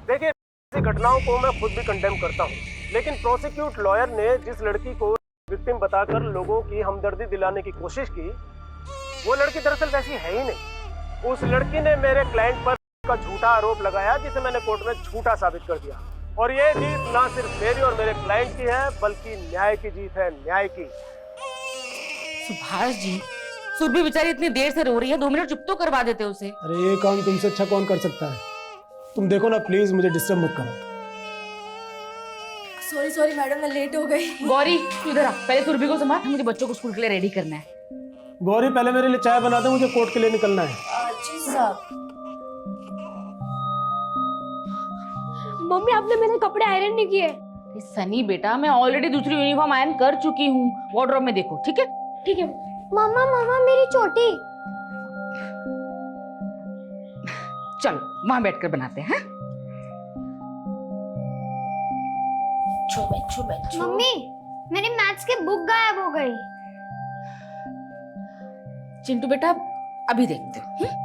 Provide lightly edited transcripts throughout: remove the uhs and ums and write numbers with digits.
देखिए, ऐसी घटनाओं को मैं खुद भी कंडेम करता हूँ, लेकिन प्रोसिक्यूट लॉयर ने जिस लड़की को विक्टिम बताकर लोगों की हमदर्दी दिलाने की कोशिश की, वो लड़की दरअसल वैसी है ही नहीं। उस लड़की ने मेरे क्लाइंट पर का झूठा आरोप लगाया, जिसे मैंने कोर्ट में झूठा साबित कर दिया। और ये जीत ना सिर्फ मेरी और मेरे क्लाइंट की है, बल्कि न्याय की जीत है, न्याय की। सुभाष जी, सुरभि बेचारी इतनी देर से रो रही है, 2 मिनट चुप तो करवा देते उसे। अरे ये काम तुमसे अच्छा कौन कर सकता है? तुम देखो ना, प्लीज मुझे डिस्टर्ब मत करो। सॉरी मैडम, मैं लेट हो गई। गौरी तू इधर आ, पहले सुरभि को संभाल, मुझे बच्चों को स्कूल के लिए रेडी करना है। गौरी पहले मेरे लिए चाय बना दे, मुझे कोर्ट के लिए निकलना है। जी साहब। मम्मी, आपने मेरे कपड़े आयरन नहीं किए। सनी बेटा, मैं ऑलरेडी दूसरी यूनिफॉर्म आयरन कर चुकी हूँ, वार्डरोब में देखो। ठीक है ठीक है। मामा मेरी चोटी। चलो वहां बैठकर बनाते हैं। मम्मी, मेरी मैथ्स की बुक गायब हो गई। चिंटू बेटा, अभी देखते हैं।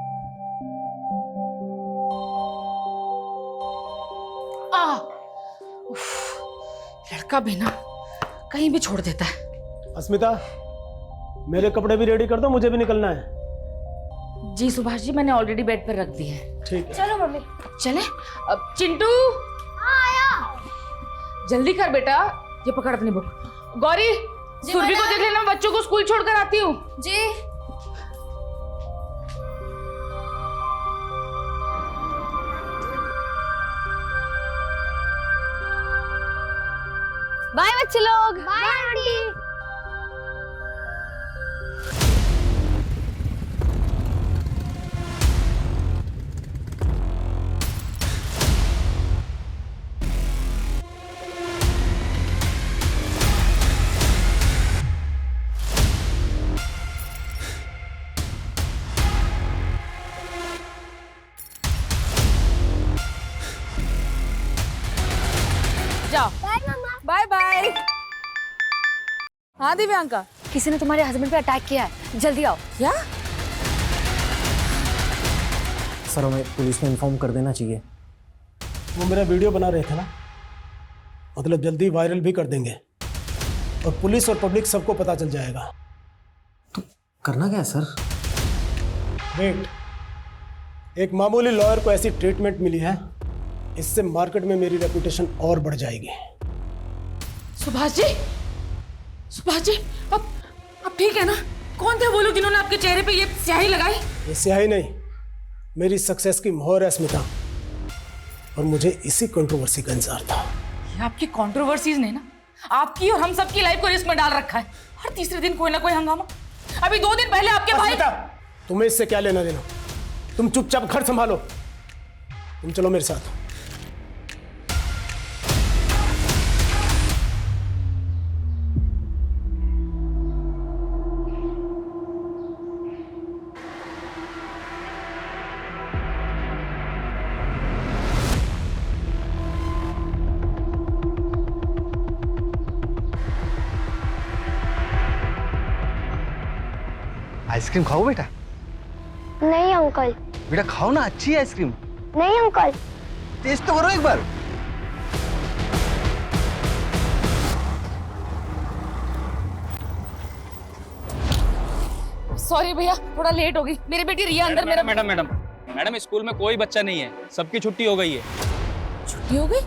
लड़का भी ना कहीं भी छोड़ देता है। अस्मिता, मेरे कपड़े भी रेडी कर दो, मुझे भी निकलना है। जी सुभाष जी, मैंने ऑलरेडी बेड पर रख दिए हैं। ठीक है। चलो मम्मी। चले अब। चिंटू आया। जल्दी कर बेटा, ये पकड़ अपनी बुक। गौरी, सुरभि को देख लेना, मैं बच्चों को स्कूल छोड़कर आती हूँ। जी। बाय बच्चे लोग। Bye aunty. जाओ। Bye bye. हाँ दिव्यांका, किसी ने तुम्हारे हस्बैंड पे अटैक किया है, जल्दी आओ। क्या? सर, हमें पुलिस में इन्फॉर्म कर देना चाहिए। वो मेरा वीडियो बना रहे थे ना, मतलब जल्दी वायरल भी कर देंगे और पुलिस और पब्लिक सबको पता चल जाएगा। तो करना क्या है सर? वेट, एक मामूली लॉयर को ऐसी ट्रीटमेंट मिली है, इससे मार्केट में मेरी रेपुटेशन और बढ़ जाएगी। सुभाष जी, अब ठीक है ना? कौन थे वो लोग जिन्होंने आपके चेहरे पे ये स्याही लगाई? ये स्याही नहीं, मेरी सक्सेस की मोहर है स्मिता, और मुझे इसी कंट्रोवर्सी का इंतजार था। ये आपकी कंट्रोवर्सीज ने ना आपकी और हम सबकी लाइफ को रिस्क में डाल रखा है। हर तीसरे दिन कोई ना कोई हंगामा। अभी 2 दिन पहले आपके भाई। स्मिता, तुम्हें इससे क्या लेना देना? तुम चुपचाप घर संभालो। तुम चलो मेरे साथ। आइसक्रीम खाओ बेटा। नहीं अंकल। बेटा खाओ ना, अच्छी है आइसक्रीम। नहीं अंकल। टेस्ट तो करो एक बार। सॉरी भैया, थोड़ा लेट हो गई। मेरी बेटी रिया अंदर मेरा। मैडम स्कूल में कोई बच्चा नहीं है, सबकी छुट्टी हो गई है। छुट्टी हो गई?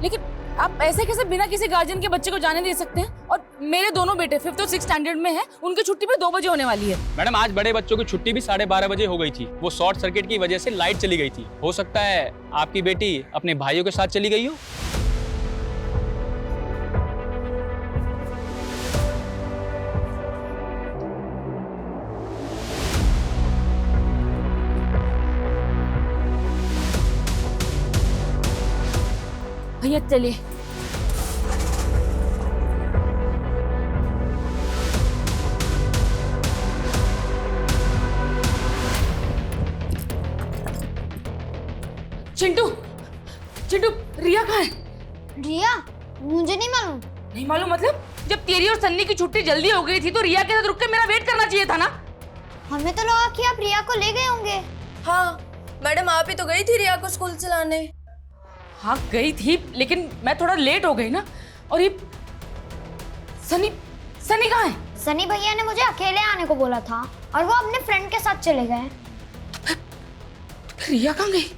लेकिन आप ऐसे कैसे बिना किसी गार्जियन के बच्चे को जाने दे सकते हैं? और मेरे दोनों बेटे 5th और 6th स्टैंडर्ड में हैं, उनकी छुट्टी भी 2 बजे होने वाली है। मैडम आज बड़े बच्चों की छुट्टी भी 12:30 बजे हो गई थी। वो शॉर्ट सर्किट की वजह से लाइट चली गई थी। हो सकता है आपकी बेटी अपने भाइयों के साथ चली गई हो। भैया चलिए। चिंटू, रिया कहाँ है? रिया? मुझे नहीं मालूम। नहीं मालूम मतलब? जब तेरी और सन्नी की छुट्टी जल्दी हो गई थी तो रिया के साथ रुक के मेरा वेट करना चाहिए था ना? हमें तो लगा कि आप रिया को ले गए होंगे। हाँ मैडम, आप ही तो गई थी रिया को स्कूल चलाने। हाँ गई थी, लेकिन मैं थोड़ा लेट हो गई ना। और ये सनी सनी कहाँ है? सनी भैया ने मुझे अकेले आने को बोला था और वो अपने फ्रेंड के साथ चले गए। फिर रिया कहाँ गई?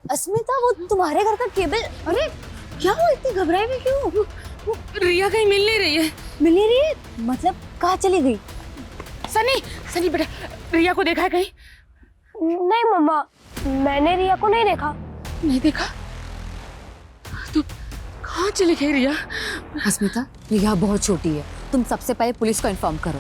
अस्मिता, वो तुम्हारे घर का केबल। अरे क्या हुआ, इतनी घबराई हुई क्यों? रिया कहीं मिल नहीं रही है। मिल नहीं रही है? मतलब कहाँ चली गई? सनी सनी बेटा, रिया को देखा है कहीं? नहीं मम्मा, मैंने रिया को नहीं देखा। नहीं देखा तो कहाँ चली गई रिया? अस्मिता, रिया बहुत छोटी है, तुम सबसे पहले पुलिस को इन्फॉर्म करो।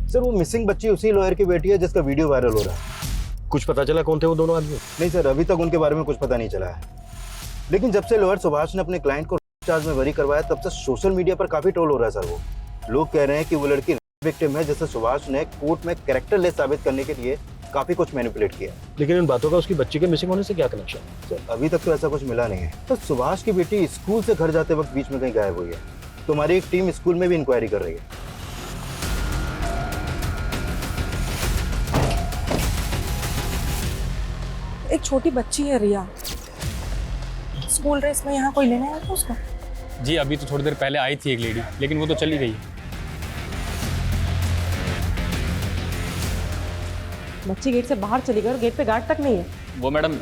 सर वो मिसिंग बच्ची उसी लॉयर की बेटी है जिसका वीडियो वायरल हो रहा है। कुछ पता चला कौन थे वो दोनों आदमी? नहीं सर, अभी तक उनके बारे में कुछ पता नहीं चला है, लेकिन जब से लॉयर सुभाष ने अपने क्लाइंट को चार्ज में बरी करवाया तब से सोशल मीडिया पर काफी ट्रोल हो रहा है सर। वो लोग कह रहे हैं कि वो लड़की विक्टिम है, जिसे सुभाष ने कोर्ट में कैरेक्टरलेस साबित करने के लिए काफी कुछ मैनिपुलेट किया। लेकिन इन बातों का उसकी बच्ची के मिसिंग होने से क्या कनेक्शन? सर अभी तक तो ऐसा कुछ मिला नहीं है। तो सुभाष की बेटी स्कूल से घर जाते वक्त बीच में कहीं गायब हुई है, तो हमारी एक टीम स्कूल में भी इंक्वायरी कर रही है। एक छोटी बच्ची है रिया, स्कूल ड्रेस में यहाँ कोई लेने आया था उसको? जी अभी तो थोड़ी देर पहले आई थी एक लेडी, लेकिन वो तो चली गई। बच्ची गेट से बाहर चली गई और गेट पे गार्ड तक नहीं है। वो मैडम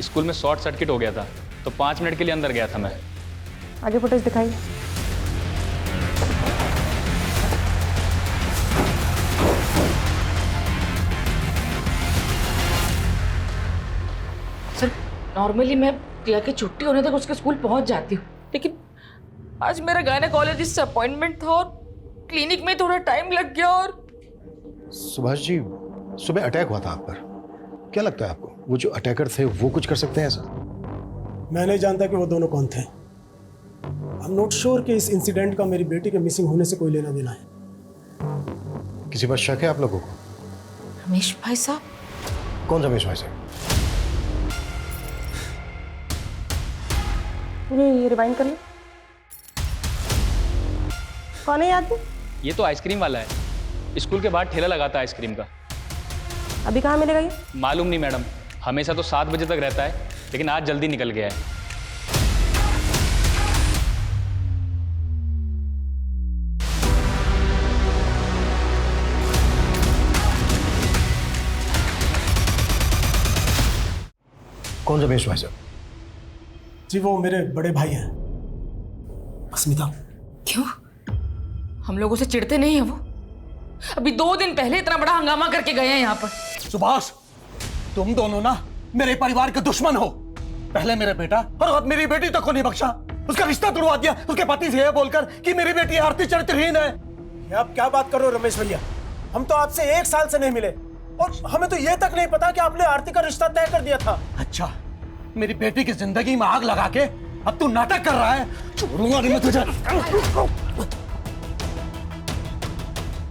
स्कूल में शॉर्ट सर्किट हो गया था, तो 5 मिनट के लिए अंदर गया था मैं। आगे फुटेज दिखाइए। सर नॉर्मली मैं रिया की छुट्टी होने तक उसके स्कूल पहुंच जाती हूँ, लेकिन आज मेरा गायनेकोलॉजिस्ट से अपॉइंटमेंट था और क्लिनिक में थोड़ा टाइम लग गया। और सुभाष जी, सुबह अटैक हुआ था आप पर, क्या लगता है आपको वो जो अटैकर थे वो कुछ कर सकते हैं ऐसा? मैं नहीं जानता कि वो दोनों कौन थे। आई एम नॉट श्योर कि इस इंसिडेंट का मेरी बेटी के मिसिंग होने से कोई लेना देना है। किसी पर शक है आप लोगों को? रमेश भाई साहब। कौन रमेश भाई साहब? ये रिवाइंड कर लो। कौन है ये आदमी? ये तो आइसक्रीम वाला है, स्कूल के बाहर ठेला लगाता है आइसक्रीम का। अभी कहाँ मिलेगा ये? मालूम नहीं मैडम, हमेशा तो 7 बजे तक रहता है, लेकिन आज जल्दी निकल गया है। कौन रमेश भाई साहब? जी वो मेरे बड़े भाई हैं, अस्मिता। क्यों? हम लोगों से चिढ़ते नहीं है वो? अभी 2 दिन पहले इतना बड़ा हंगामा करके गए हैं यहाँ पर। सुभाष, तुम दोनों ना मेरे परिवार के दुश्मन हो। पहले मेरा बेटा और अब मेरी बेटी तक को नहीं बख्शा, उसका रिश्ता तोड़वा दिया उसके पति से यह बोलकर कि मेरी बेटी आरती चरित्रहीन है। ये आप क्या बात कर रहे हो रमेश भैया? हम तो आपसे 1 साल से नहीं मिले और हमें तो ये तक नहीं पता कि आपने आरती का रिश्ता तय कर दिया था। अच्छा, मेरी बेटी की जिंदगी में आग लगा के अब तू नाटक कर रहा है? छोड़ूंगा नहीं मैं तुझे।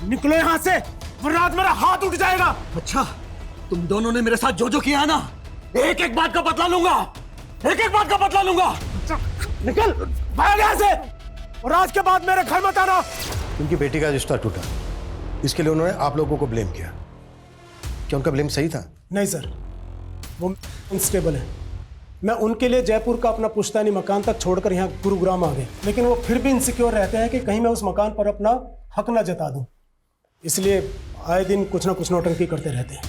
निकलो यहाँ से वरना आज मेरा हाथ उठ जाएगा। अच्छा, तुम दोनों ने मेरे साथ जो जो किया है ना, एक एक बात का बदला लूंगा, एक एक बात का बदला लूंगा। निकल भाग यहाँ से, और आज के बाद मेरे घर मत आना। उनकी बेटी का रिश्ता टूटा, इसके लिए उन्होंने आप लोगों को ब्लेम किया। क्या उनका ब्लेम सही था? नहीं सर, वो अनस्टेबल है। मैं उनके लिए जयपुर का अपना पुश्तैनी मकान तक छोड़कर यहाँ गुरुग्राम आ गए, लेकिन वो फिर भी इनसिक्योर रहते हैं कि कहीं मैं उस मकान पर अपना हक ना जता दूं, इसलिए आए दिन कुछ ना कुछ नौटंकी करते रहते हैं।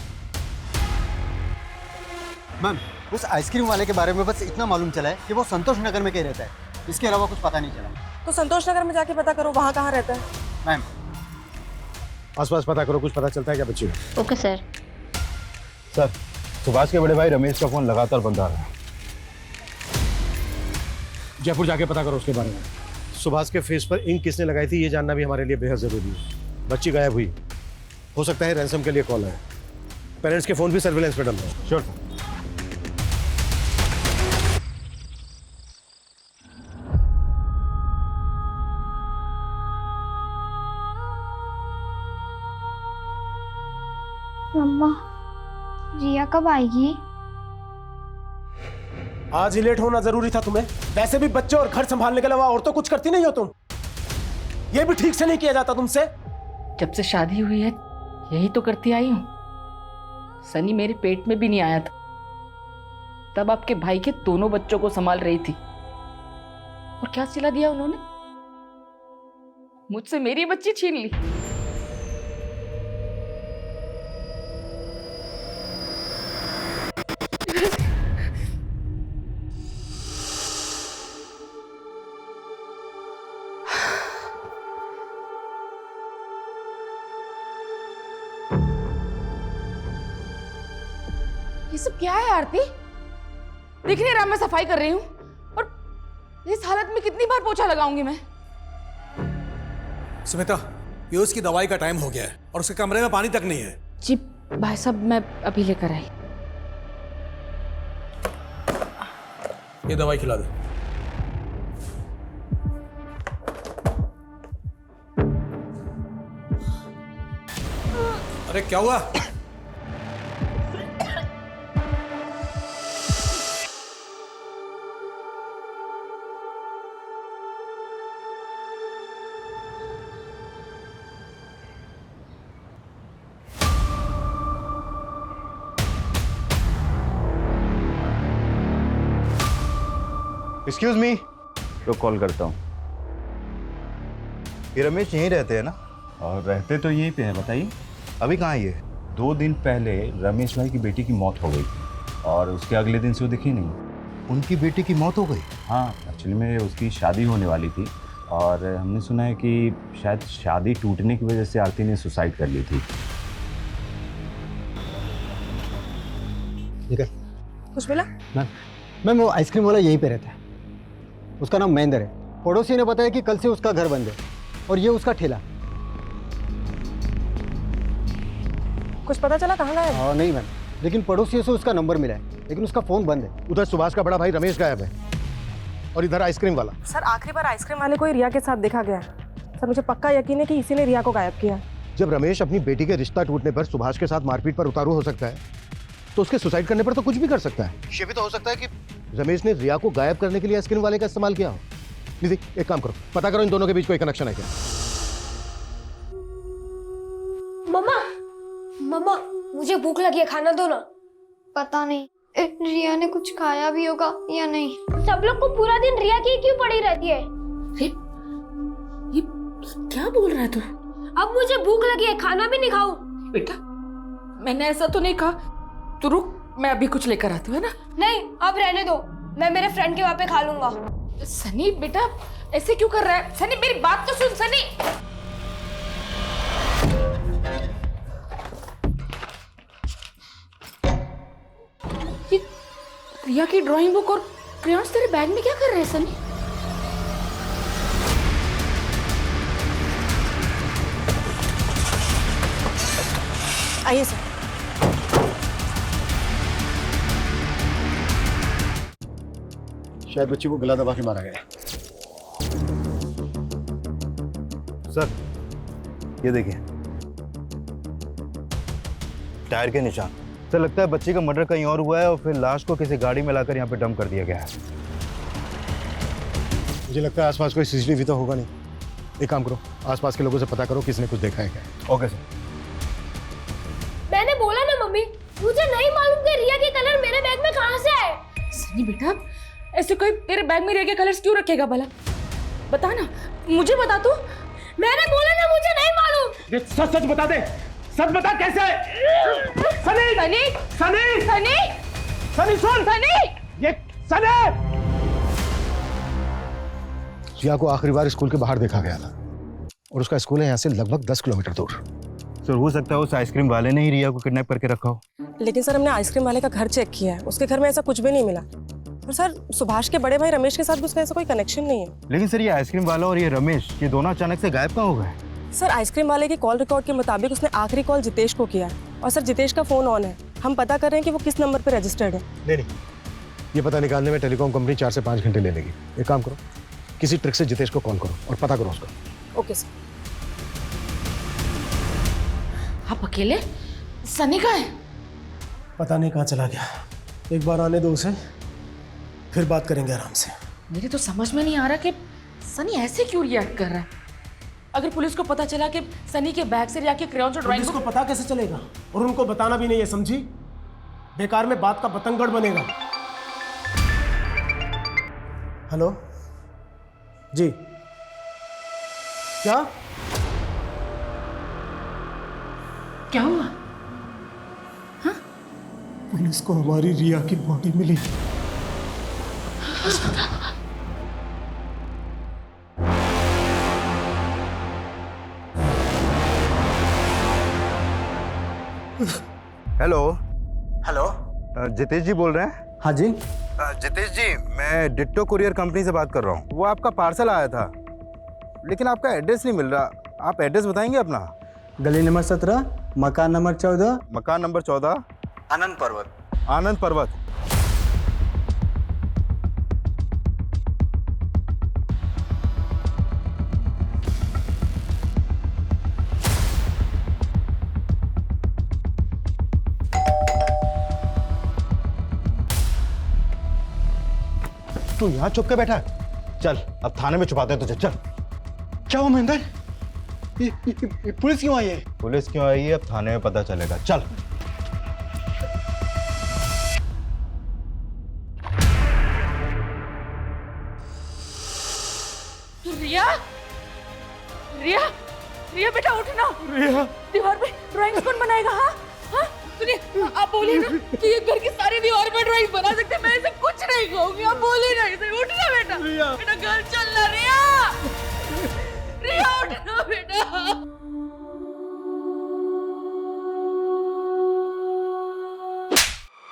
मैम, उस आइसक्रीम वाले के बारे में बस इतना मालूम चला है कि वो संतोष नगर में कहीं रहता है, इसके अलावा कुछ पता नहीं चला। तो संतोष नगर में जाके पता करो वहाँ कहाँ रहता है। मैम, आसपास पता करो, कुछ पता चलता है क्या बच्ची को? Okay sir. सर, सुभाष के बड़े भाई रमेश का फोन लगातार बंद आ रहा है। जयपुर जाके पता करो उसके बारे में। सुभाष के फेस पर इंक किसने लगाई थी ये जानना भी हमारे लिए बेहद जरूरी है। बच्ची गायब हुई, हो सकता है रैंसम के लिए कॉल है। पेरेंट्स के फोन भी सर्विलेंस पे डाल दो। श्योर। मम्मा, रिया कब आएगी? आज ही लेट होना जरूरी था तुम्हें? वैसे भी बच्चे और घर संभालने के अलावा और तो कुछ करती नहीं हो तुम। ये भी ठीक से नहीं किया जाता तुमसे। जब से शादी हुई है यही तो करती आई हूँ। सनी मेरे पेट में भी नहीं आया था, तब आपके भाई के दोनों बच्चों को संभाल रही थी। और क्या सिला दिया उन्होंने? मुझसे मेरी बच्ची छीन ली। ये सब क्या है आरती? दिख नहीं रहा मैं सफाई कर रही हूँ, और इस हालत में कितनी बार पोछा लगाऊंगी मैं? सुमित्रा, पीयूष की दवाई का टाइम हो गया है और उसके कमरे में पानी तक नहीं है। जी भाई साहब, मैं अभी लेकर आई। ये दवाई खिला दे। अरे क्या हुआ? एक्सक्यूज मी, तो कॉल करता हूँ। ये रमेश यहीं रहते हैं ना? और रहते तो यहीं पे हैं, बताइए। अभी कहाँ है ये? 2 दिन पहले रमेश भाई की बेटी की मौत हो गई और उसके अगले दिन से वो दिखी नहीं। उनकी बेटी की मौत हो गई? हाँ, एक्चुअली में उसकी शादी होने वाली थी और हमने सुना है कि शायद शादी टूटने की वजह से आरती ने सुसाइड कर ली थी। ठीक है। कुछ मिला? मैम वो आइसक्रीम वाला यहीं पे रहता है, उसका नाम महेंद्र है। पड़ोसी ने बताया कि कल से उसका घर बंद है और ये उसका ठेला। कुछ पता चला कहाँ गया है? नहीं मैम, लेकिन पड़ोसियों से उसका नंबर मिला है, लेकिन उसका फोन बंद है। उधर सुभाष का बड़ा भाई रमेश गायब है और इधर आइसक्रीम वाला। सर आखिरी बार आइसक्रीम वाले को ही रिया के साथ देखा गया है। सर मुझे पक्का यकीन है कि इसी ने रिया को गायब किया। जब रमेश अपनी बेटी के रिश्ता टूटने पर सुभाष के साथ मारपीट पर उतारू हो सकता है, तो उसके सुसाइड करने पर तो कुछ भी कर सकता है। ये भी तो हो सकता है कि रमेश ने रिया को गायब करने के लिए आइसक्रीम वाले का इस्तेमाल किया हो। निधि, एक काम करो, पता करो इन दोनों के बीच कोई कनेक्शन है क्या। मम्मा, मम्मा मुझे भूख लगी है, खाना दो ना। पता नहीं रिया ने कुछ खाया भी होगा या नहीं। सब लोग को पूरा दिन रिया की क्यों पड़ी रहती है? ये क्या बोल रहा है तू? अब मुझे भूख लगी है, खाना भी नहीं खाऊं? बेटा मैंने ऐसा तो नहीं कहा। तू रुक, मैं अभी कुछ लेकर आती हूँ, है ना? नहीं, अब रहने दो, मैं मेरे फ्रेंड के वहाँ पे खा लूंगा। सनी बेटा ऐसे क्यों कर रहा है? सनी मेरी बात तो सुन। सनी ये रिया की ड्राइंग बुक और क्रेयॉन्स तेरे बैग में क्या कर रहे हैं सनी? आइए सर। शायद बच्ची को गला दबा के मारा गया। सर ये देखिए, टायर के निशान। सर लगता है बच्ची का मर्डर कहीं और हुआ है और फिर लाश को किसी गाड़ी में लाकर यहाँ पे डंप कर दिया गया है। मुझे लगता है आसपास कोई सीसीटीवी तो होगा नहीं। एक काम करो, आसपास के लोगों से पता करो किसने कुछ देखा है क्या। Okay sir. मैंने बोला ना मम्मी, मुझे नहीं मालूम कि रिया के कलर मेरे बैग में कहाँ से आए। सनी बेटा ऐसे कोई तेरे बैग में रिया के कलर्स क्यों रखेगा भला? बता ना, मुझे बता तू। मैंने बोला ना मुझे नहीं मालूम। ये सच सच बता दे, सच बता कैसे? सनी सनी सनी सनी सनी सुन, सनी ये सनी। रिया को आखिरी बार स्कूल के बाहर देखा गया था और उसका स्कूल है यहाँ से लगभग 10 किलोमीटर दूर। सर हो सकता है उस आइसक्रीम वाले ने ही रिया को किडनैप करके रखा हो। लेकिन सर हमने आइसक्रीम वाले का घर चेक किया है, उसके घर में ऐसा कुछ भी नहीं मिला। और सर सुभाष के बड़े भाई रमेश के साथ भी उसका ऐसा कोई कनेक्शन नहीं है। लेकिन सर ये आइसक्रीम वाला और ये रमेश, ये दोनों अचानक से गायब कहाँ हो गए? सर आइसक्रीम वाले की कॉल रिकॉर्ड के मुताबिक उसने आखिरी कॉल जितेश को किया और सर जितेश का फोन ऑन है। हम पता कर रहे हैं कि वो किस नंबर पर रजिस्टर्ड है। नहीं, ये पता निकालने में टेलीकॉम कंपनी 4 से 5 घंटे ले लेगी। एक काम करो, किसी ट्रिक से जितेश को कॉल करो और पता करो उसका। Okay sir. आप अकेले? सनी कहाँ है? पता नहीं कहाँ चला गया। एक बार आने दो उसे, फिर बात करेंगे आराम से। मेरे तो समझ में नहीं आ रहा कि सनी ऐसे क्यों रिएक्ट कर रहा है। अगर पुलिस को पता चला कि सनी के बैग से रिया के क्रेयॉन्स और ड्राइंग पुलिस को पता कैसे चलेगा? और उनको बताना भी नहीं है, समझी? बेकार में बात का बतंगड़ बनेगा। हेलो जी, क्या क्या हुआ? पुलिस को हमारी रिया की बॉडी मिली। हेलो हेलो, जितेश जी बोल रहे हैं? हाँ जी। जितेश जी, मैं डिट्टो कुरियर कंपनी से बात कर रहा हूँ। वो आपका पार्सल आया था, लेकिन आपका एड्रेस नहीं मिल रहा। आप एड्रेस बताएंगे अपना? गली नंबर 17, मकान नंबर 14। मकान नंबर 14, आनंद पर्वत। आनंद पर्वत। तू यहाँ चुप के बैठा है? चल अब थाने में छुपाते हैं तुझे। चल। क्या हुआ महेंद्र? ये पुलिस क्यों आई है? पुलिस क्यों आई है अब थाने में पता चलेगा। चल। रिया, रिया, रिया बेटा उठ ना। रिया, दीवार पे ड्राइंग कौन बनाएगा? हाँ हाँ, सुनिए, आप बोलिए ना कि ये घर की सारी दीवार पे ड्राइंग बना सकते हैं। मैं ऐसे कुछ नहीं कहूंगी, आप बोलिए ना इसे। उठ ना बेटा। रिया, बेटा घर चलना। रिया, रिया उठ ना बेटा।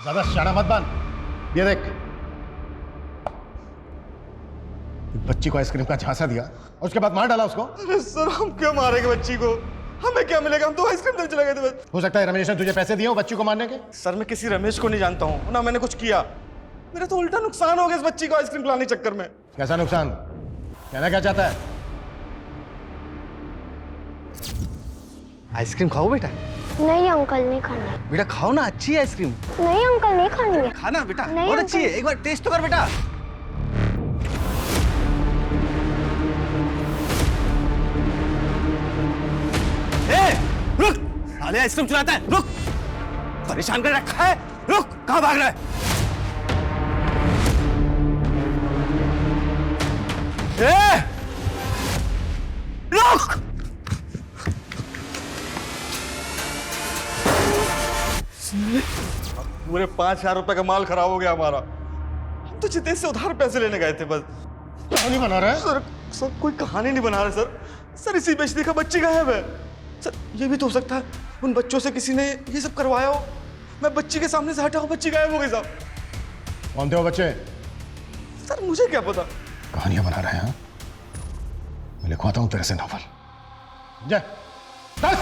ज्यादा शाना मत बन। ये देख, बच्ची को आइसक्रीम का झांसा दिया और उसके बाद मार डाला उसको। अरे सर, हम क्यों मारेंगे बच्ची को? हमें क्या मिलेगा? हम तो आइसक्रीम देने चले गए थे बस। हो सकता है रमेश ने तुझे पैसे दिए हो बच्ची को मारने के। सर, मैं किसी रमेश को नहीं जानता हूँ, ना मैंने कुछ किया। मेरा तो उल्टा नुकसान हो गया इस बच्ची को आइसक्रीम खिलाने के चक्कर में। कैसा नुकसान? कहना क्या चाहता है? आइसक्रीम खाओ बेटा। नहीं अंकल, नहीं खानी। बेटा खाओ ना, अच्छी है आइसक्रीम। नहीं अंकल, नहीं खानी है। खाना बेटा, नहीं बहुत अच्छी है। अंकल। एक बार टेस्ट तो कर बेटा। रुक, साले आइसक्रीम चलाता है। रुक, परेशान कर रखा है। रुक, कहाँ भाग रहा है? रुक। पूरे 5,000 रुपए का माल खराब हो गया हमारा। हम तो जितेश से उधार पैसे लेने गए थे बस। कहानी बना रहा है? सर कोई कहानी नहीं बना रहा सर। सर इसी बेच देखा बच्ची गायब है। सर ये भी तो हो सकता है उन बच्चों से किसी ने ये सब करवाया हो। मैं बच्ची के सामने से हटा हूँ, बच्ची गायब हो गई साहब। कौन थे वो बच्चे? सर मुझे क्या पता। कहानियां बना रहे हैं? मैं लिखवाता हूँ तेरे से नॉवल। जय 10।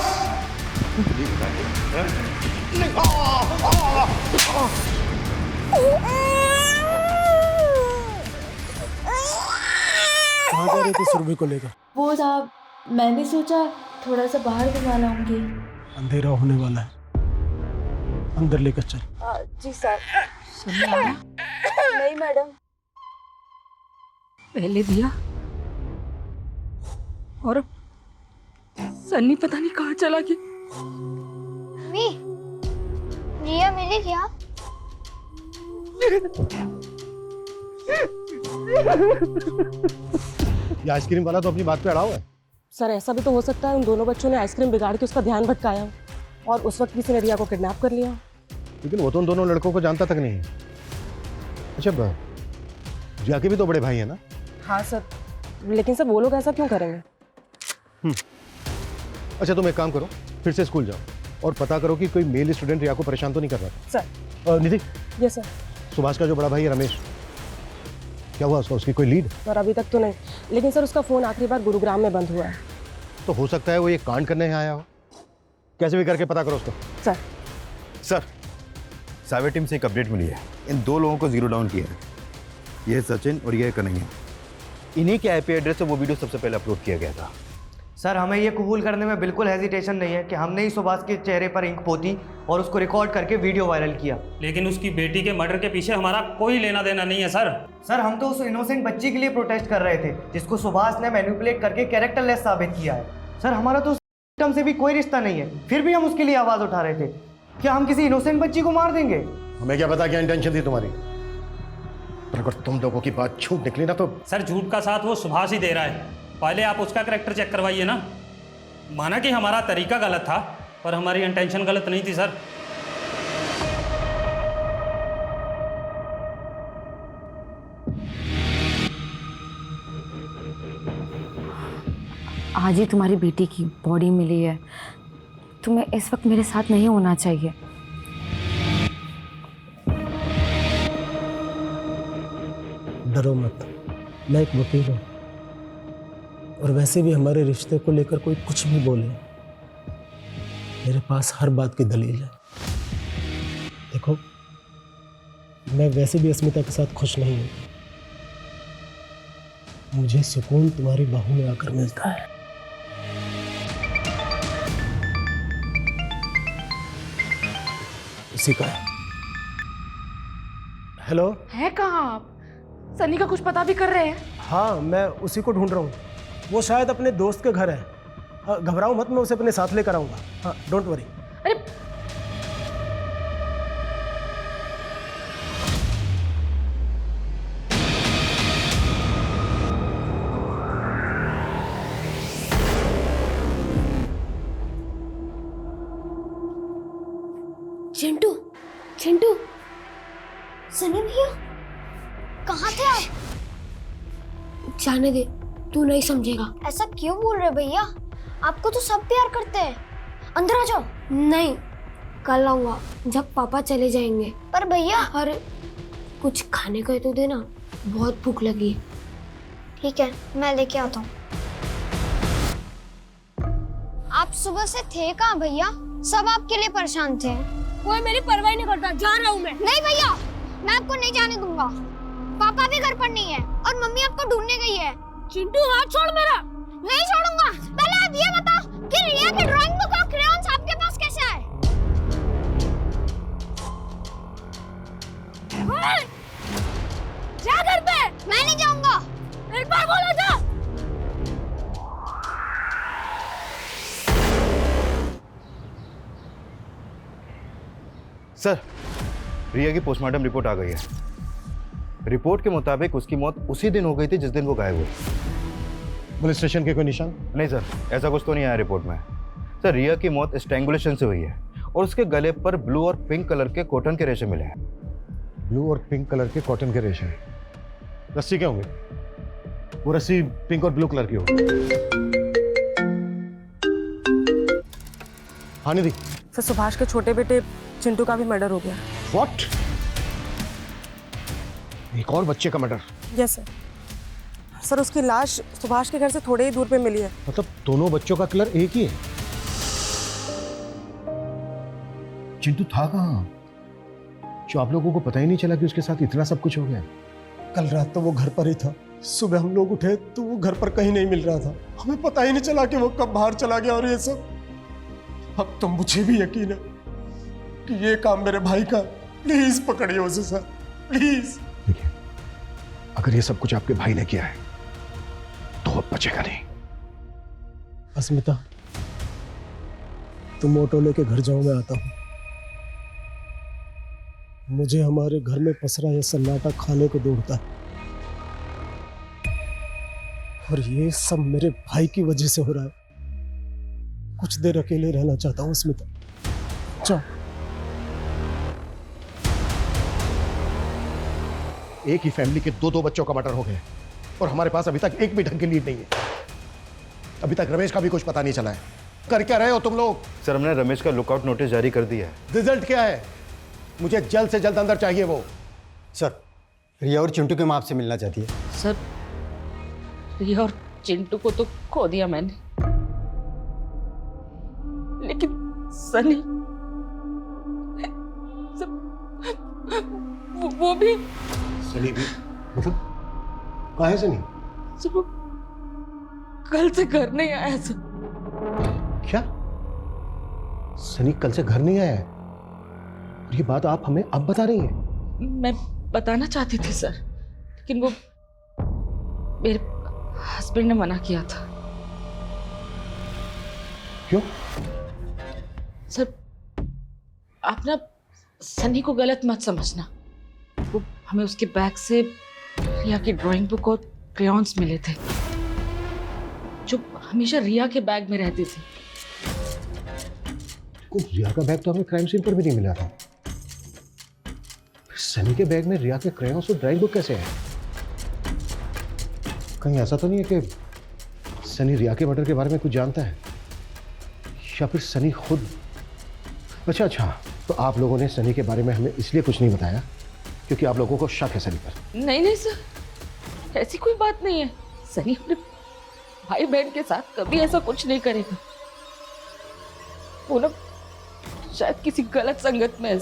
कहाँ जा रहे थे सुरभि को लेकर? वो साहब, मैंने सोचा थोड़ा सा बाहर घुमा लाऊंगी। अंधेरा होने वाला है, अंदर लेकर चल। जी सर। नहीं मैडम। पहले दिया और अब सन्नी पता नहीं कहाँ चला गया। मम्मी, रिया मिली क्या? ये आइसक्रीम वाला तो अपनी बात पे अड़ा हुआ है। सर ऐसा भी तो हो सकता है उन दोनों बच्चों ने आइसक्रीम बिगाड़ के उसका ध्यान भटकाया हो और उस वक्त किसी ने रिया को किडनैप कर लिया। लेकिन वो तो उन दोनों लड़कों को जानता तक नहीं है। अच्छा, रिया के भी तो बड़े भाई है ना? हाँ सर, लेकिन सर वो लोग ऐसा क्यों करेंगे? अच्छा, तुम एक काम करो, फिर से स्कूल जाओ और पता करो कि कोई मेल स्टूडेंट रिया को परेशान तो नहीं कर रहा था। Sir. Nidhi. Yes sir. Subhash का जो बड़ा भाई है रमेश, क्या हुआ उसका? उसकी कोई लीड? सर अभी तक तो नहीं, लेकिन सर उसका फोन आखिरी बार गुरुग्राम में बंद हुआ है। तो हो सकता है वो ये कांड करने यहाँ आया हो। कैसे भी करके पता करो उसको। सर। सर, साइबर टीम से एक अपडेट मिली है। इन 2 लोगों को 0 डाउन किया है। ये है सचिन और ये है कन्हैया। इन्हीं के आईपी एड्रेस से वो वीडियो सबसे पहले अपलोड किया गया था। सर हमें ये कबूल करने में बिल्कुल हेजिटेशन नहीं है कि हमने ही सुभाष के चेहरे पर इंक पोती और उसको रिकॉर्ड करके वीडियो वायरल किया। लेकिन उसकी बेटी के मर्डर के पीछे हमारा कोई लेना देना नहीं है सर। सर हम तो उस इनोसेंट बच्ची के लिए प्रोटेस्ट कर रहे थे जिसको सुभाष ने मैनिपुलेट करके कैरेक्टरलेस साबित किया है। सर हमारा तो उस विक्टिम से भी कोई रिश्ता नहीं है, फिर भी हम उसके लिए आवाज उठा रहे थे। क्या हम किसी इनोसेंट बच्ची को मार देंगे? हमें क्या पता क्या इंटेंशन थी तुम्हारी, पर अगर तुम लोगों की बात झूठ निकली ना तो। सर झूठ का साथ वो सुभाष ही दे रहा है। पहले आप उसका कैरेक्टर चेक करवाइए ना। माना कि हमारा तरीका गलत था, पर हमारी इंटेंशन गलत नहीं थी सर। आज ही तुम्हारी बेटी की बॉडी मिली है, तुम्हें इस वक्त मेरे साथ नहीं होना चाहिए। डरो मत, मैं एक वकील हूँ, और वैसे भी हमारे रिश्ते को लेकर कोई कुछ भी बोले, मेरे पास हर बात की दलील है। देखो, मैं वैसे भी अस्मिता के साथ खुश नहीं हूँ। मुझे सुकून तुम्हारी बाहों में आकर मिलता है। उसी का है। हेलो, है कहाँ आप? सनी का कुछ पता भी कर रहे हैं? हाँ, मैं उसी को ढूंढ रहा हूँ। वो शायद अपने दोस्त के घर है। हाँ, घबराओ मत, मैं उसे अपने साथ लेकर आऊँगा। हाँ, डोंट वरी। अरे चिंटू, चिंटू, सनी भैया, कहाँ थे आप? जाने दे, तू नहीं समझेगा। ऐसा क्यों बोल रहे भैया? आपको तो सब प्यार करते हैं। अंदर आ जाओ। नहीं, कल आऊंगा जब पापा चले जाएंगे। पर भैया, अरे कुछ खाने का तो देना, बहुत भूख लगी है। ठीक है, मैं लेके आता हूँ। आप सुबह से थे कहाँ भैया? सब आपके लिए परेशान थे। कोई मेरी परवाह नहीं करता, जा रहा हूँ मैं। नहीं भैया, मैं आपको नहीं जाने दूंगा। पापा भी घर पर नहीं है और मम्मी आपको ढूंढने गई है। चिंटू, हाथ छोड़ मेरा। नहीं छोड़ूंगा। पहले आप ये बताओ कि रिया की ड्राइंग बुक और क्रेयॉन्स आपके पास कैसे आए? जा घर पे। मैं नहीं जाऊंगा। एक बार बोला जा। सर, रिया की पोस्टमार्टम रिपोर्ट आ गई है। रिपोर्ट के मुताबिक उसकी मौत उसी दिन हो गई थी जिस दिन वो गायब हुई। पुलिस स्टेशन के कोई निशान? नहीं सर, ऐसा कुछ तो नहीं आया रिपोर्ट में। सर, रिया की मौत स्ट्रैंगुलेशन से हुई है और उसके गले पर ब्लू और पिंक कलर के कॉटन के रेशे मिले हैं। ब्लू और पिंक कलर के कॉटन के रेशे? रस्सी क्या होंगे? वो रस्सी पिंक और ब्लू कलर की होगी। हाँ निधि। सर सुभाष के छोटे बेटे चिंटू का भी मर्डर हो गया। व्हाट? एक और बच्चे का मर्डर? Yes sir. सर उसकी लाश सुभाष के घर से थोड़े ही दूर पे मिली है। मतलब दोनों बच्चों का किलर एक ही है? चिंटू था कहाँ जो आप लोगों को पता ही नहीं चला कि उसके साथ इतना सब कुछ हो गया? कल रात तो वो घर पर ही था। सुबह हम लोग उठे तो वो घर पर कहीं नहीं मिल रहा था। हमें पता ही नहीं चला कि वो कब बाहर चला गया। और ये सब अब तो मुझे भी यकीन है कि ये काम मेरे भाई का। प्लीज पकड़िए उसे सर, प्लीज। देखिए, अगर ये सब कुछ आपके भाई ने किया है तो अब बचेगा नहीं। अस्मिता, तुम ऑटो लेके घर जाओ, मैं आता हूं। मुझे हमारे घर में पसरा यह सन्नाटा खाने को दौड़ता है, और ये सब मेरे भाई की वजह से हो रहा है। कुछ देर अकेले रहना चाहता हूं अस्मिता, जाओ। एक ही फैमिली के दो बच्चों का मर्डर हो गया और हमारे पास अभी तक एक भी ढंग की लीड नहीं है। अभी तक रमेश का भी कुछ पता नहीं चला है। कर क्या रहे हो तुम लोग? सर, हमने रमेश का लुकआउट नोटिस जारी कर दिया है। रिजल्ट क्या है? मुझे जल्द से जल्द अंदर चाहिए वो। सर, रिया और चिंटू की मां आपसे मिलना चाहती है। सर, रिया और चिंटू को तो खो दिया मैंने, लेकिन सनी वो भी। सनी भी? मतलब कहाँ है सनी? सर, वो कल से घर नहीं आया सर। क्या? सनी कल से घर नहीं आया है? ये बात आप हमें अब बता रही हैं? मैं बताना चाहती थी सर, लेकिन वो मेरे हस्बैंड ने मना किया था। क्यों? सर, आप ना सनी को गलत मत समझना। वो हमें उसके बैग से रिया की ड्राइंग बुक और क्रेयॉन्स मिले थे, जो हमेशा रिया के बैग में रहती थी। रिया का बैग तो हमें क्राइम सीन पर भी नहीं मिला था। सनी के बैग में रिया के क्रेयॉन्स और ड्राइंग बुक कैसे है? कहीं ऐसा तो नहीं है कि सनी रिया के मर्डर के बारे में कुछ जानता है, या फिर सनी खुद? अच्छा, तो आप लोगों ने सनी के बारे में हमें इसलिए कुछ नहीं बताया क्योंकि आप लोगों को शक है सनी पर? नहीं सर, ऐसी कोई बात नहीं है। सनी अपने भाई बहन के साथ कभी ऐसा कुछ नहीं करेगा। वो ना शायद किसी गलत संगत में है।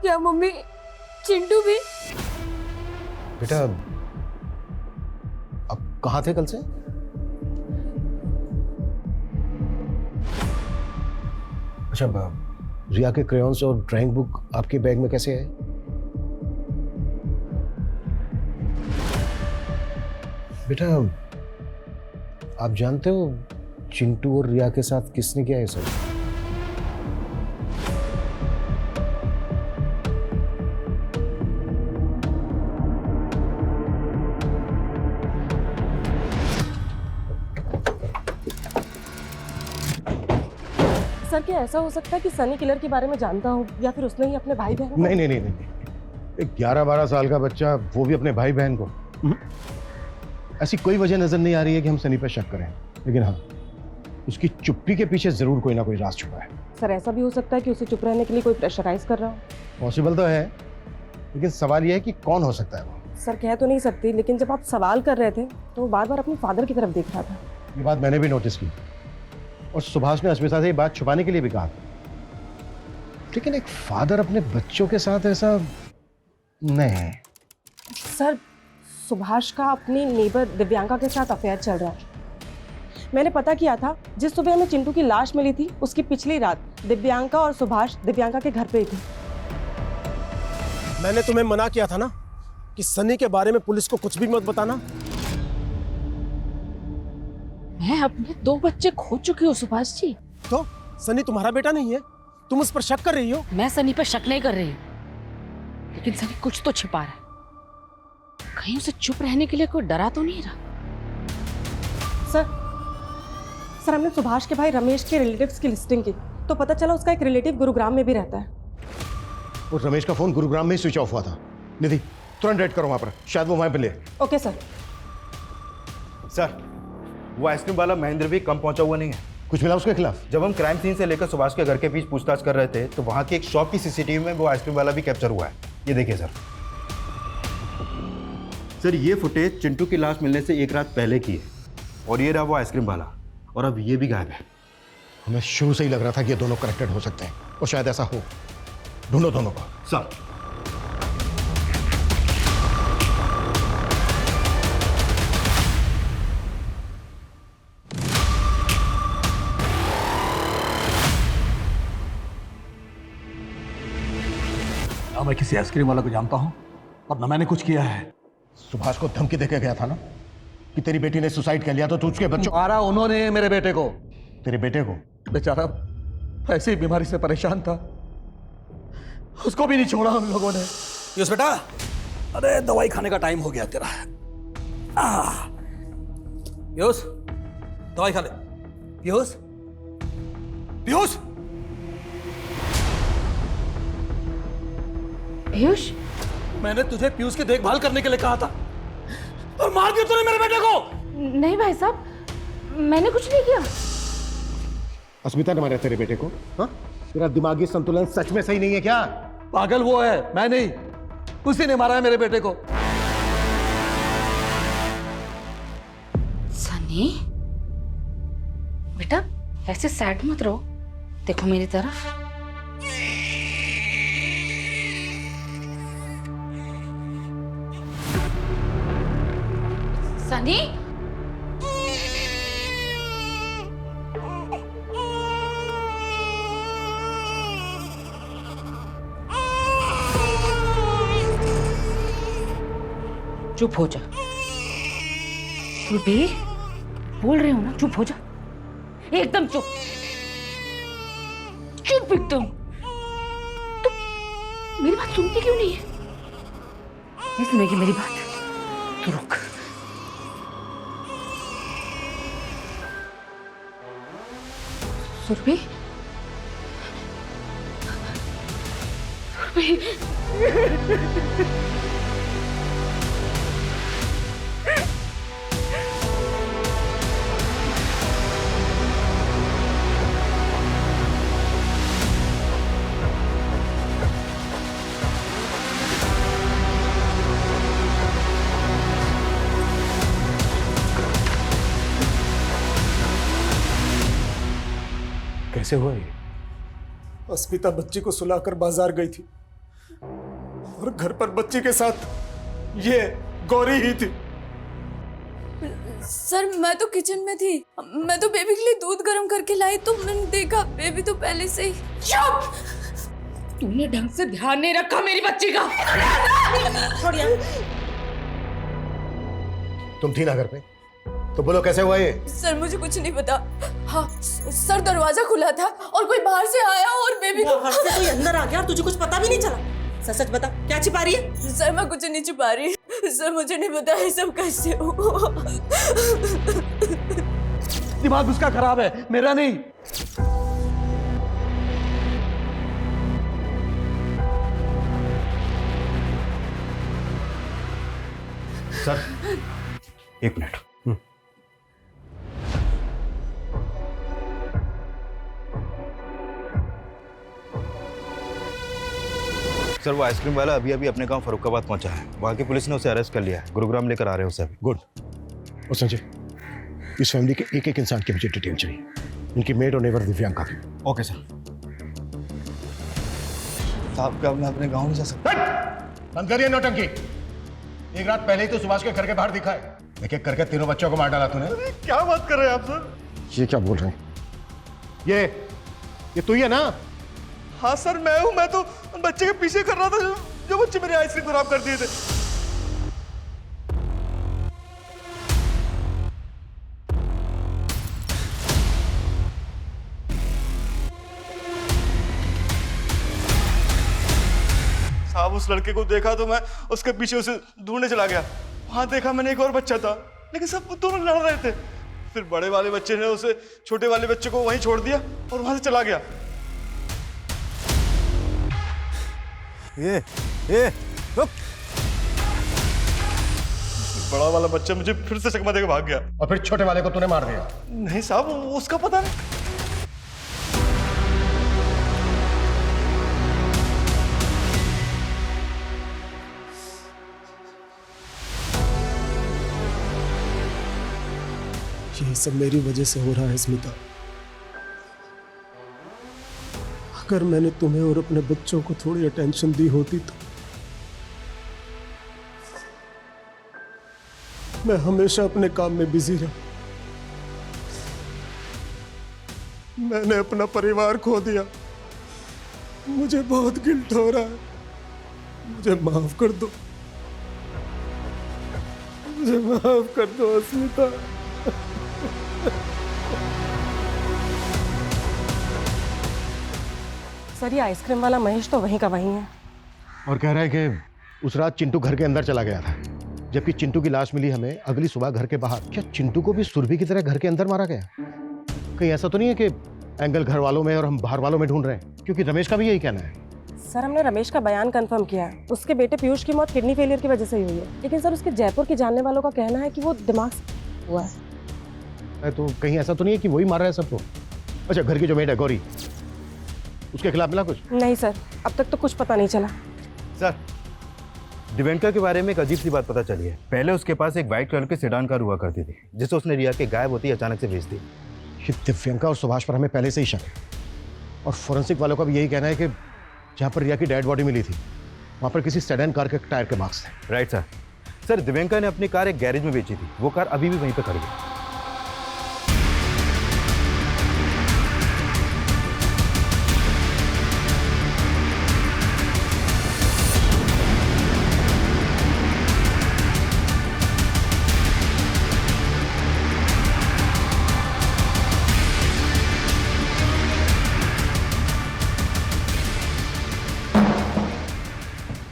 क्या मम्मी चिंटू भी? बेटा, अब कहाँ थे कल से? अच्छा, रिया के क्रेयॉन्स और ड्राइंग बुक आपके बैग में कैसे है? बेटा, आप जानते हो चिंटू और रिया के साथ किसने किया है सब? सर, क्या ऐसा हो सकता है कि सनी किलर के बारे में जानता हो, या फिर उसने ही अपने भाई बहन? नहीं, एक 11-12 साल का बच्चा, वो भी अपने भाई बहन को। ऐसी कोई वजह नजर नहीं आ रही है कि हम सनी पर शक करें, लेकिन हाँ, उसकी चुप्पी के पीछे जरूर कोई ना कोई राज छुपा है। सर, ऐसा भी हो सकता है कि उसे चुप रहने के लिए कोई प्रेशराइज कर रहा हो। पॉसिबल तो है, लेकिन सवाल यह है कि कौन हो सकता है वो। सर, कह तो नहीं सकती, लेकिन जब आप सवाल कर रहे थे तो वो बार बार अपने फादर की तरफ देख रहा था। ये बात मैंने भी नोटिस की, और सुभाष ने अस्मिता से ये बात छुपाने के लिए भी कहा। लेकिन एक फादर अपने बच्चों के साथ ऐसा नहीं। सर, सुभाष का अपनी नेबर दिव्यांका के साथ अफेयर चल रहा है। मैंने पता किया था, जिस सुबह हमें चिंटू की लाश मिली थी उसकी पिछली रात दिव्यांका और सुभाष दिव्यांका के घर पे ही थे। मैंने तुम्हें मना किया था ना कि सनी के बारे में पुलिस को कुछ भी मत बताना। मैं अपने 2 बच्चे खो चुकी हूँ सुभाष जी। तो सनी तुम्हारा बेटा नहीं है? तुम उस पर शक कर रही हो? मैं सनी पर शक नहीं कर रही हूँ, लेकिन सनी कुछ तो छिपा रहा है। कहीं उसे चुप रहने के लिए कोई डरा तो नहीं रहा? सर, हमने सुभाष के भाई रमेश के रिलेटिव्स की लिस्टिंग की, तो पता चला उसका एक रिलेटिव गुरुग्राम में भी रहता है। और रमेश का फोन गुरुग्राम में ही स्विच ऑफ हुआ था। निधि, तुरंत रेड करो वहां पर, शायद वो वहां पे ले। Okay sir. सर, वो आइसक्रीम वाला महेंद्र भी कम पहुंचा हुआ नहीं है। कुछ मिला उसके खिलाफ? जब हम क्राइम सीन से लेकर सुभाष के घर के बीच पूछताछ कर रहे थे तो वहां की एक शॉप की सीसीटीवी में वो आइसक्रीम वाला भी कैप्चर हुआ है। ये देखिए सर, ये फुटेज चिंटू की लाश मिलने से 1 रात पहले की है, और ये रहा वो आइसक्रीम वाला, और अब ये भी गायब है। हमें शुरू से ही लग रहा था कि ये दोनों कनेक्टेड हो सकते हैं, और शायद ऐसा हो। ढूंढो दोनों को। सर, ना मैं किसी आइसक्रीम वाला को जानता हूं और ना मैंने कुछ किया है। सुभाष को धमकी देके गया था ना कि तेरी बेटी ने सुसाइड कर लिया तो तू उसके बच्चों। मारा उन्होंने मेरे बेटे को। तेरे बेटे को? बेचारा ऐसी बीमारी से परेशान था, उसको भी नहीं छोड़ा उन लोगों ने। पीयूष बेटा, अरे दवाई खाने का टाइम हो गया तेरा। पीयूष, दवाई खा ले। पीयूष, पीयूष, पीयूष, मैंने तुझे पीयूष की देखभाल करने के लिए कहा था और मार दिया तूने मेरे बेटे को। नहीं भाई साहब, मैंने कुछ नहीं किया। अस्मिता ने मारा तेरे बेटे को? हाँ, तेरा दिमागी संतुलन सच में सही नहीं है क्या? पागल वो है, मैं नहीं। उसी ने मारा है मेरे बेटे को। सनी बेटा ऐसे सैड मत रहो, देखो मेरी तरफ। सनी चुप हो जा। सुरभि बोल रहे हो ना, चुप हो जा, एकदम चुप, चुप एकदम। तो मेरी बात सुनती क्यों नहीं है? नहीं सुनेगी मेरी बात तो रुक। सुरभि कैसे हुआ ये? अस्मिता बच्ची को सुलाकर बाजार गई थी और घर पर बच्ची के साथ ये गौरी ही थी। सर मैं तो किचन में थी, मैं तो बेबी के लिए दूध गर्म करके लाई तो मैंने देखा बेबी तो पहले से ही। चुप! तूने ढंग से ध्यान नहीं रखा मेरी बच्ची का। छोड़िए। तुम थी ना घर पे, तो बोलो कैसे हुआ ये? सर मुझे कुछ नहीं पता। हाँ सर दरवाजा खुला था और कोई बाहर से आया और बेबी को बाहर से कोई अंदर आ गया और तुझे कुछ पता भी नहीं चला? सच सच बता, क्या छिपा रही है? सर मैं कुछ नहीं छिपा रही, सर मुझे नहीं पता है सब कैसे हुआ। दिमाग उसका खराब है, मेरा नहीं। सर एक मिनट। सर वो आइसक्रीम वाला अभी अभी अपने गांव फरुखाबाद पहुंचा है। वहां की पुलिस ने उसे अरेस्ट कर लिया है। गुरुग्राम लेकर आ रहे हैं उसे अभी। गुड। और संजय, इस फैमिली के एक एक इंसान की मुझे डिटेल चाहिए, इनकी मेड और नेबर दिव्यांका की। Okay sir. साहब क्या मैं अपने गांव नहीं जा सकता? बंद करिए नौटंकी। एक रात पहले ही तो सुभाष के घर के बाहर दिखा है। एक एक करके तीनों बच्चों को मार डाला तूने। क्या बात कर रहे हैं आप सर? ये क्या बोल रहे हैं? ये तू ही है ना? हाँ सर मैं हूँ। मैं तो बच्चे के पीछे कर रहा था जो बच्चे मेरी आइसक्रीम खराब कर दिए थे। साहब उस लड़के को देखा तो मैं उसके पीछे उसे ढूंढने चला गया। वहां देखा मैंने एक और बच्चा था, लेकिन सब दोनों लड़ रहे थे। फिर बड़े वाले बच्चे ने उसे छोटे वाले बच्चे को वहीं छोड़ दिया और वहां से चला गया। ये रुक। बड़ा वाला बच्चा मुझे फिर से चकमा देकर भाग गया। और फिर छोटे वाले को तूने मार दिया? नहीं साहब उसका पता नहीं। ये सब मेरी वजह से हो रहा है स्मिता। अगर मैंने तुम्हें और अपने बच्चों को थोड़ी अटेंशन दी होती तो मैं हमेशा अपने काम में बिजी रहा। मैंने अपना परिवार खो दिया। मुझे बहुत गिल्ट हो रहा है। मुझे माफ कर दो, मुझे माफ कर दो अस्मिता। सर ये आइसक्रीम वाला महेश तो वहीं का वहीं है और कह रहा है कि उस रात चिंटू घर के अंदर चला गया था, जबकि चिंटू की लाश मिली हमें अगली सुबह घर के बाहर। क्या चिंटू को भी सुरभि की तरह घर के अंदर मारा गया? कहीं ऐसा तो नहीं है कि एंगल घर वालों में और हम बाहर वालों में ढूंढ रहे हैं? क्योंकि रमेश का भी यही कहना है। सर हमने रमेश का बयान कंफर्म किया है। उसके बेटे पीयूष की मौत किडनी फेलियर की वजह से ही हुई है, लेकिन सर उसके जयपुर के जानने वालों का कहना है कि वो दिमाग से हुआ है। तो कहीं ऐसा तो नहीं है कि वही मार रहा है सबको? अच्छा, घर की जो मेड है गौरी, उसके खिलाफ मिला कुछ? नहीं सर, अब तक तो कुछ पता नहीं चला। सर, दिव्यांका के बारे में एक अजीब सी बात पता चली है। पहले उसके पास एक वाइट कलर की सेडान कार हुआ करती थी, जिसे उसने रिया के गायब होती अचानक से बेच दी। ये दिव्यांका और सुभाष पर हमें पहले से ही शक है, और फोरेंसिक वालों का भी यही कहना है कि जहाँ पर रिया की डेड बॉडी मिली थी वहाँ पर किसी सेडान कार के टायर के मार्क्स थे। Right sir. सर, दिव्यांका ने अपनी कार एक गैरेज में बेची थी। वो कार अभी भी वहीं पर खड़ी है।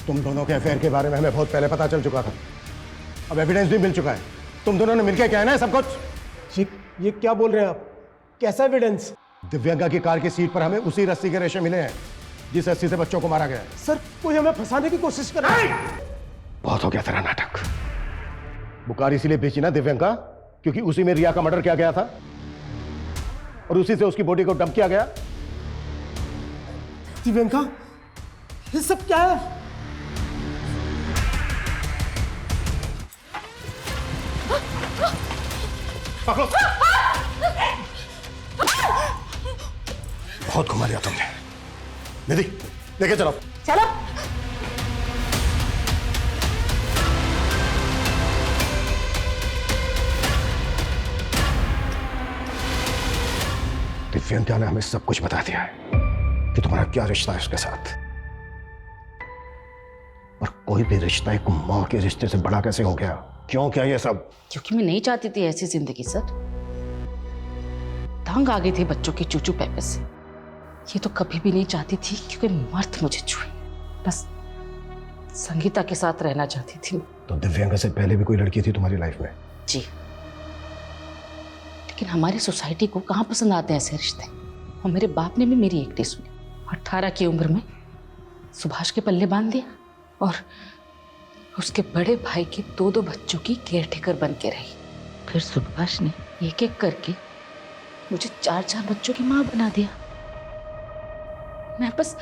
तुम दोनों के अफेयर के बारे में हमें बहुत पहले पता चल चुका था, अब एविडेंस भी मिल चुका है। तुम दोनों ने मिलकर कहना है सब कुछ। ये क्या बोल रहे हैं आप? कैसा एविडेंस? दिव्यांका की कार की सीट पर हमें उसी रस्सी के रेशे मिले हैं जिस रस्सी से बच्चों को मारा गया है। सर, कोई हमें फंसाने की कोशिश कर रहा है। बहुत हो गया तेरा नाटक। वो कार इसीलिए बेची ना दिव्यांका, क्योंकि उसी में रिया का मर्डर किया गया था और उसी से उसकी बॉडी को डंप किया गया। दिव्यांका, ये सब क्या है? पकड़ो। बहुत घुमा लिया तुमने। निधि, लेके चलो। चलो। दिव्यांका ने हमें सब कुछ बता दिया है कि तुम्हारा क्या रिश्ता है उसके साथ, और कोई भी रिश्ता एक मां के रिश्ते से बड़ा कैसे हो गया? क्यों क्या ये सब? क्योंकि मैं नहीं चाहती थी ऐसी जिंदगी सर। तंग आ गई थी बच्चों की चूचू पैपे से। ये तो कभी भी नहीं चाहती थी क्योंकि मर्द मुझे छुए। बस संगीता के साथ रहना चाहती थी। तो दिव्यांका से पहले भी कोई लड़की थी तुम्हारी लाइफ में? जी, लेकिन हमारी सोसाइटी को कहाँ पसंद आते हैं ऐसे रिश्ते। और मेरे बाप ने भी मेरी एक सुनी। 18 की उम्र में सुभाष के पल्ले बांध दिया और उसके बड़े भाई के 2-2 बच्चों की केयरटेकर बन के रही। फिर सुभाष ने एक एक करके मुझे 4-4 बच्चों की माँ बना दिया। मैं बस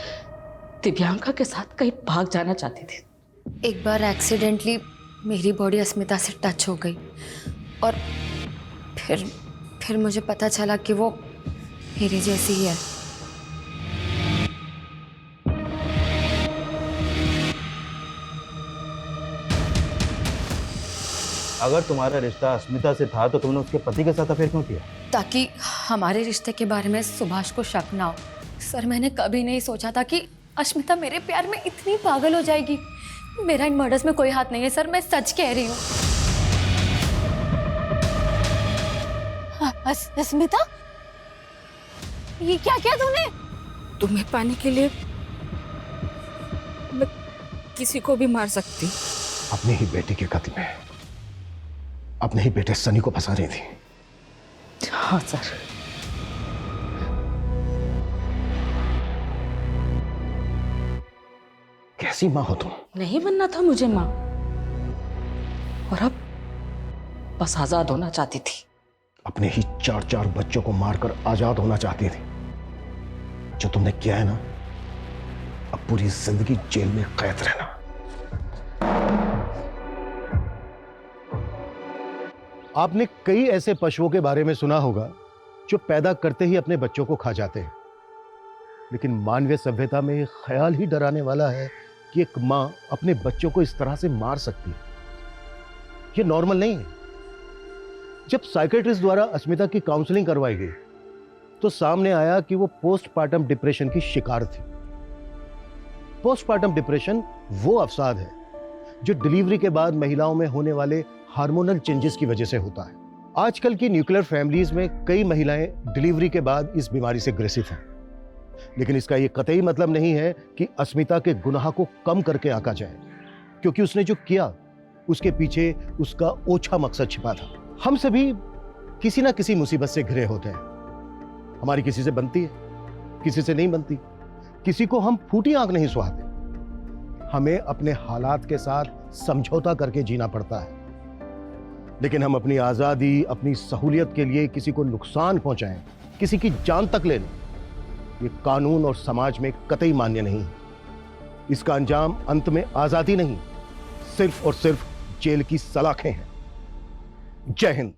दिव्यांका के साथ कहीं भाग जाना चाहती थी। एक बार एक्सीडेंटली मेरी बॉडी अस्मिता से टच हो गई और फिर मुझे पता चला कि वो मेरी जैसी ही है। अगर तुम्हारा रिश्ता अस्मिता से था तो तुमने उसके पति के साथ अफेयर क्यों किया? ताकि हमारे रिश्ते के बारे में सुभाष को शक ना हो। सर, मैंने कभी नहीं सोचा था कि अस्मिता मेरे प्यार में इतनी पागल हो जाएगी। मेरा इन मर्डर्स में कोई हाथ नहीं है सर, मैं सच कह रही हूँ। अस्मिता, ये क्या किया तूने? तुम्हें पाने के लिए मैं किसी को भी मार सकती। अपनी ही बेटी के कत्ल में अपने ही बेटे सनी को फंसा रही थी। हाँ सर। कैसी माँ हो तुम? नहीं बनना था मुझे माँ, और अब बस आजाद होना चाहती थी। अपने ही 4-4 बच्चों को मारकर आजाद होना चाहती थी। जो तुमने किया है ना, अब पूरी जिंदगी जेल में कैद रहना। आपने कई ऐसे पशुओं के बारे में सुना होगा जो पैदा करते ही अपने बच्चों को खा जाते हैं, लेकिन मानवीय सभ्यता में ख्याल ही डराने वाला है कि एक मां अपने बच्चों को इस तरह से मार सकती है। ये नॉर्मल नहीं है। जब साइकेट्रिस्ट द्वारा अस्मिता की काउंसलिंग करवाई गई तो सामने आया कि वो पोस्टपार्टम डिप्रेशन की शिकार थी। पोस्टपार्टम डिप्रेशन वो अवसाद है जो डिलीवरी के बाद महिलाओं में होने वाले हार्मोनल चेंजेस की वजह से होता है। आजकल की न्यूक्लियर फैमिलीज में कई महिलाएं डिलीवरी के बाद इस बीमारी से ग्रसित हैं, लेकिन इसका ये कतई मतलब नहीं है कि अस्मिता के गुनाह को कम करके आंका जाए, क्योंकि उसने जो किया उसके पीछे उसका ओछा मकसद छिपा था। हम सभी किसी ना किसी मुसीबत से घिरे होते हैं। हमारी किसी से बनती है, किसी से नहीं बनती, किसी को हम फूटी आंख नहीं सुहाते। हमें अपने हालात के साथ समझौता करके जीना पड़ता है, लेकिन हम अपनी आजादी, अपनी सहूलियत के लिए किसी को नुकसान पहुंचाएं, किसी की जान तक ले लें, ये कानून और समाज में कतई मान्य नहीं है। इसका अंजाम अंत में आजादी नहीं, सिर्फ और सिर्फ जेल की सलाखें हैं। जय हिंद।